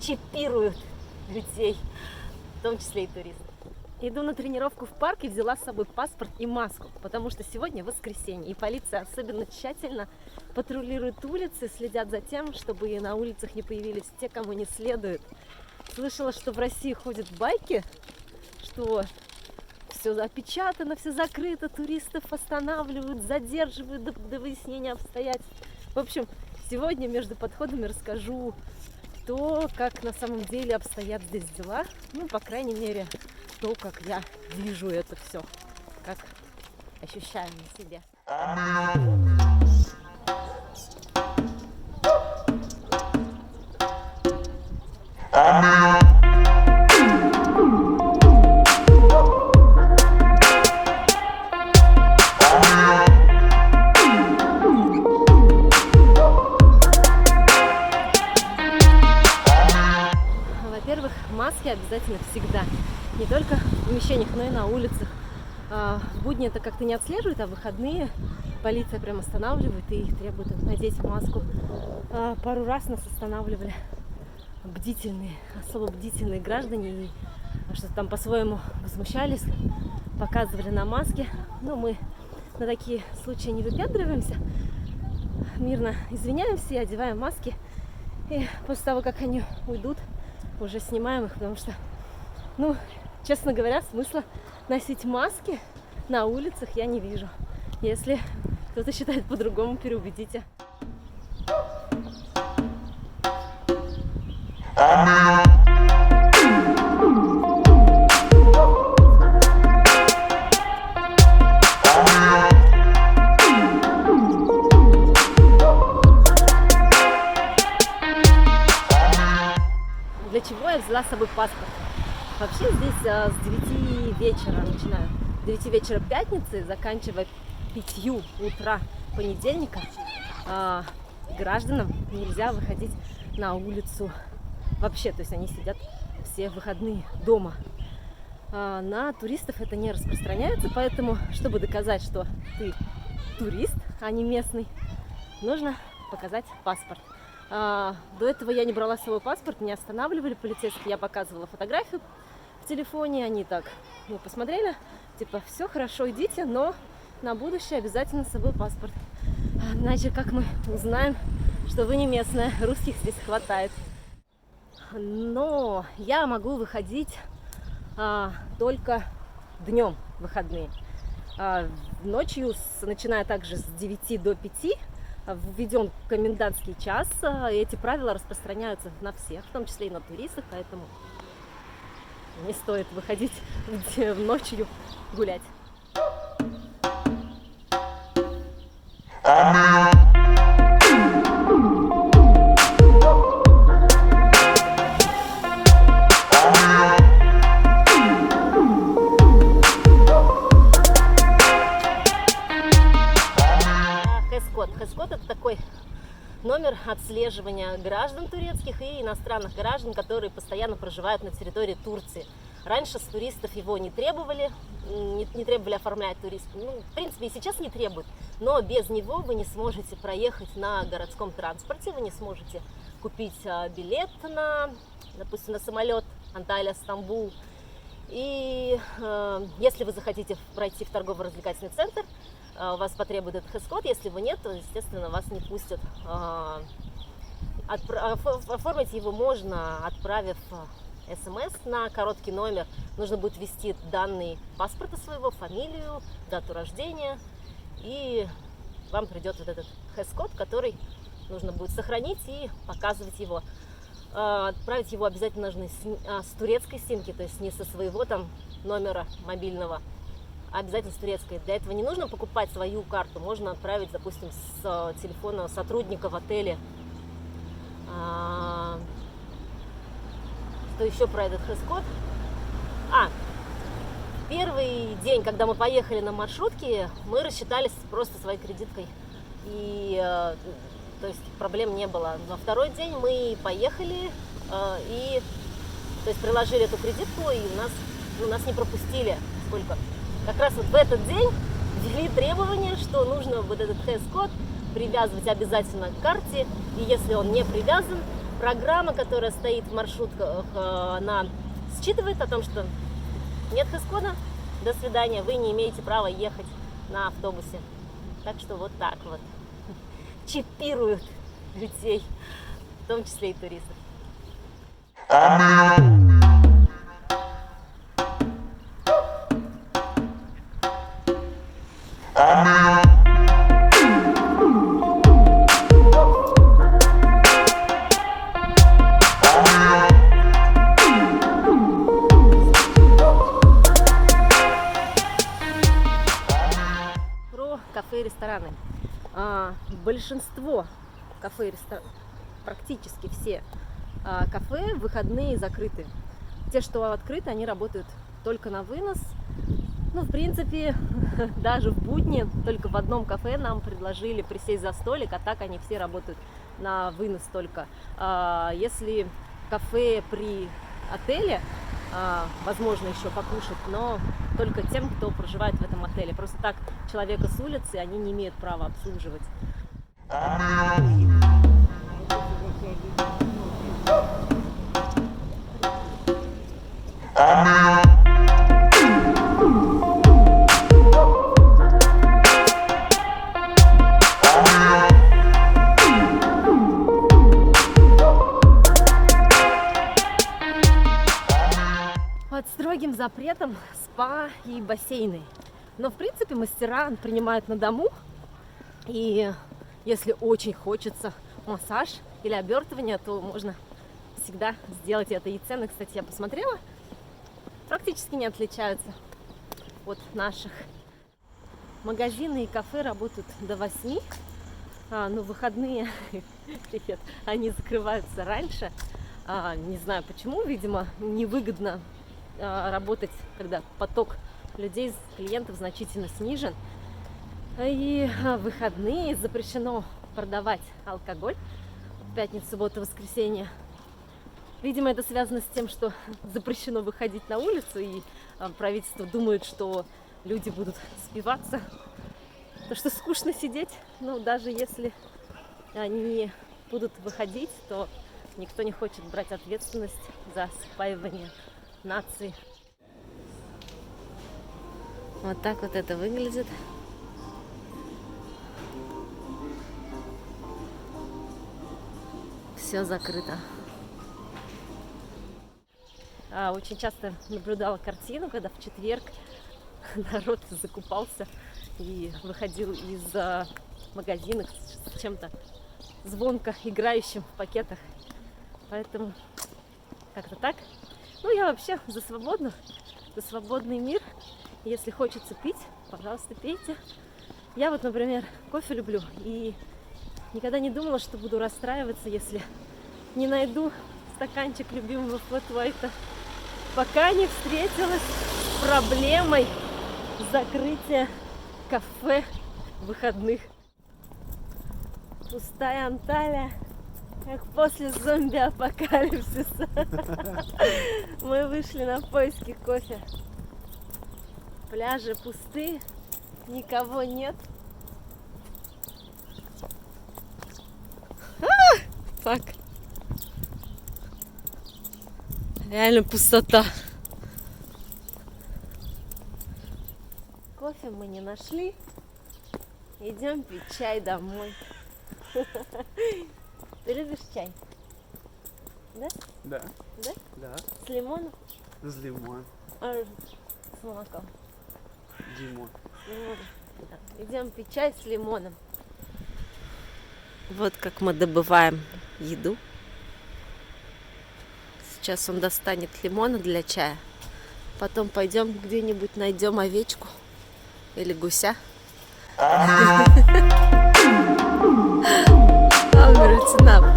чипируют людей, в том числе и туристов. Иду на тренировку в парк и взяла с собой паспорт и маску, потому что сегодня воскресенье, и полиция особенно тщательно патрулирует улицы, следят за тем, чтобы на улицах не появились те, кому не следует. Слышала, что в России ходят байки, что все опечатано, все закрыто, туристов останавливают, задерживают до выяснения обстоятельств. В общем, сегодня между подходами расскажу то, как на самом деле обстоят здесь дела. Ну, по крайней мере, то, как я вижу это все, как ощущаю на себе. Во-первых, маски обязательно всегда. Не только в помещениях, но и на улицах. В будни это как-то не отслеживает, а в выходные полиция прям останавливает и требует надеть маску. Пару раз нас останавливали бдительные, особо бдительные граждане и что-то там по-своему возмущались, показывали на маски. Но мы на такие случаи не выпендриваемся, мирно извиняемся и одеваем маски. И после того, как они уйдут, уже снимаем их, потому что, ну, честно говоря, смысла носить маски на улицах я не вижу. Если кто-то считает по-другому, переубедите. Для чего я взяла с собой паспорт? Вообще здесь с 9 вечера начинаю. 9 вечера пятницы, заканчивая 5 утра понедельника, гражданам нельзя выходить на улицу вообще. То есть они сидят все выходные дома. На туристов это не распространяется, поэтому, чтобы доказать, что ты турист, а не местный, нужно показать паспорт. До этого я не брала с собой паспорт, меня останавливали полицейские, я показывала фотографию в телефоне, они так, посмотрели, типа, все хорошо, идите, но на будущее обязательно с собой паспорт. Иначе как мы узнаем, что вы не местная, русских здесь хватает. Но я могу выходить только днем выходные. Ночью, начиная также с 9 до 5, введен комендантский час, и эти правила распространяются на всех, в том числе и на туристов, поэтому не стоит выходить ночью гулять. Хэс-код — это такой номер отслеживания граждан турецких и иностранных граждан, которые постоянно проживают на территории Турции. Раньше с туристов его не требовали оформлять туристов. В принципе, и сейчас не требуют, но без него вы не сможете проехать на городском транспорте, вы не сможете купить билет допустим, на самолет Анталия-Стамбул. И если вы захотите пройти в торгово-развлекательный центр, вас потребует этот хэс-код. Если его нет, то, естественно, вас не пустят. Оформить его можно, отправив СМС на короткий номер. Нужно будет ввести данные паспорта своего, фамилию, дату рождения, и вам придет вот этот хэс-код, который нужно будет сохранить и показывать его. Отправить его обязательно нужно с турецкой симки, то есть не со своего там номера мобильного, а обязательно с турецкой. Для этого не нужно покупать свою карту, можно отправить, допустим, с телефона сотрудника в отеле. Что еще про этот хэс-код? Первый день, когда мы поехали на маршрутке, мы рассчитались просто своей кредиткой. И то есть проблем не было. На второй день мы поехали и то есть приложили эту кредитку, и нас не пропустили. Сколько? Как раз вот в этот день ввели требование, что нужно вот этот хэс-код привязывать обязательно к карте, и если он не привязан, программа, которая стоит в маршрутках, она считывает о том, что нет хэс-кода, до свидания, вы не имеете права ехать на автобусе. Так что вот так вот чипируют людей, в том числе и туристов. Про кафе и рестораны. Большинство кафе и ресторанов, практически все кафе в выходные закрыты. Те, что открыты, они работают только на вынос. Ну, в принципе, даже в будни только в одном кафе нам предложили присесть за столик, а так они все работают на вынос только. Если кафе при отеле, возможно еще покушать, но только тем, кто проживает в этом отеле. Просто так человека с улицы они не имеют права обслуживать. Под строгим запретом спа и бассейны. Но, в принципе, мастера принимают на дому. И если очень хочется массаж или обертывание, то можно всегда сделать это. И цены, кстати, я посмотрела, практически не отличаются от наших. Магазины и кафе работают до 8, но в выходные привет, они закрываются раньше. Не знаю почему, видимо, невыгодно работать, когда поток людей, клиентов значительно снижен. И в выходные запрещено продавать алкоголь в пятницу, субботу, воскресенье. Видимо, это связано с тем, что запрещено выходить на улицу, и правительство думает, что люди будут спиваться. То, что скучно сидеть, ну, даже если они будут выходить, то никто не хочет брать ответственность за спаивание нации. Вот так вот это выглядит. Все закрыто. Очень часто наблюдала картину, когда в четверг народ закупался и выходил из магазинов с чем-то звонко играющим в пакетах. Поэтому как-то так. Ну, я вообще за свободный мир. Если хочется пить, пожалуйста, пейте. Я вот, например, кофе люблю и никогда не думала, что буду расстраиваться, если не найду стаканчик любимого флэт-уайта, пока не встретилась с проблемой закрытия кафе выходных. Пустая Анталия, как после зомби-апокалипсиса. Мы вышли на поиски кофе. Пляжи пусты, никого нет. Так. Реально пустота. Кофе мы не нашли. Идем пить чай домой. Ты любишь чай? Да? Да. Да? Да. С лимоном? С лимоном. С молоком. Димон. Да. Идем пить чай с лимоном. Вот как мы добываем еду. Сейчас он достанет лимона для чая. Потом пойдем где-нибудь найдем овечку или гуся. I'm